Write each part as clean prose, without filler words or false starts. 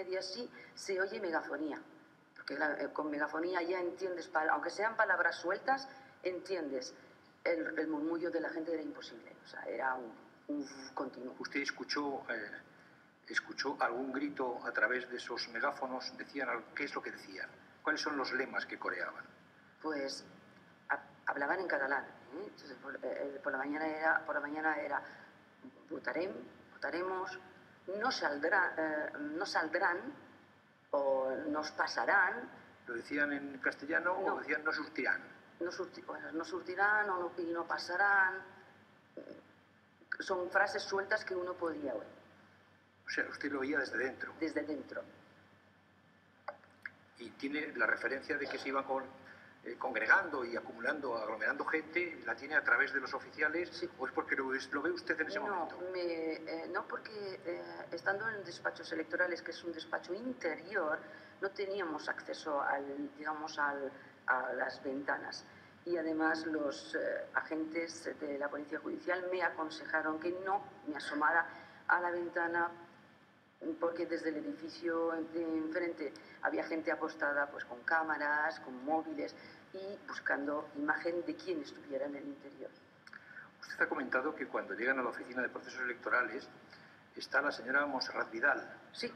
media así, se oye megafonía. Porque con megafonía ya entiendes, aunque sean palabras sueltas, entiendes. El murmullo de la gente era imposible, o sea, era un continuo. ¿Usted escuchó algún grito a través de esos megáfonos? ¿Qué es lo que decían? ¿Cuáles son los lemas que coreaban? Pues hablaban en catalán, ¿eh? Entonces, por la mañana era votaremos, no saldrán o nos pasarán. ¿Lo decían en castellano No. o decían no surtirán? No surtirán y no pasarán. Son frases sueltas que uno podía oír. O sea, usted lo oía desde dentro. Desde dentro. Y tiene la referencia de que se iban congregando y aglomerando gente, ¿la tiene a través de los oficiales? Sí. ¿O es porque lo ve usted en ese momento? No, porque estando en despachos electorales, que es un despacho interior, no teníamos acceso a las ventanas. Y además los agentes de la Policía Judicial me aconsejaron que no me asomara a la ventana, porque desde el edificio de enfrente había gente apostada pues, con cámaras, con móviles y buscando imagen de quién estuviera en el interior. Usted ha comentado que cuando llegan a la oficina de procesos electorales está la señora Montserrat Vidal. Sí.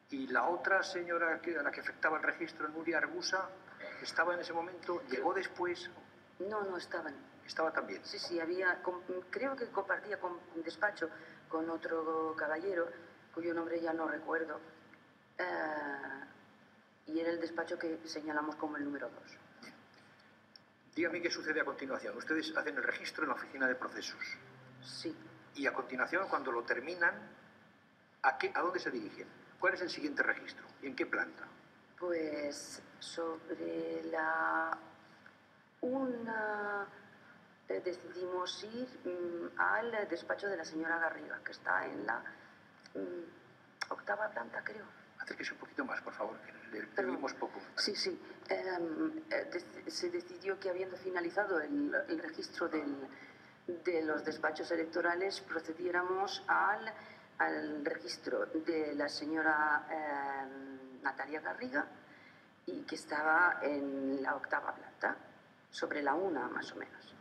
Y la otra señora a la que afectaba el registro, Nuria Argusa, ¿estaba en ese momento? ¿Llegó después? No estaban. ¿Estaba también? Sí, creo que compartía un despacho con otro caballero, cuyo nombre ya no recuerdo, y era el despacho que señalamos como el número 2. Bien. Dígame qué sucede a continuación. Ustedes hacen el registro en la oficina de procesos. Sí. Y a continuación, cuando lo terminan, ¿a dónde se dirigen? ¿Cuál es el siguiente registro? ¿Y en qué planta? Pues sobre decidimos ir al despacho de la señora Garriga, que está en la 8ª planta, creo. Acérquese un poquito más, por favor, que le oímos poco. Sí. Se decidió que, habiendo finalizado el registro de los despachos electorales, procediéramos al registro de la señora Natalia Garriga, y que estaba en la 8ª planta, sobre la 1 más o menos.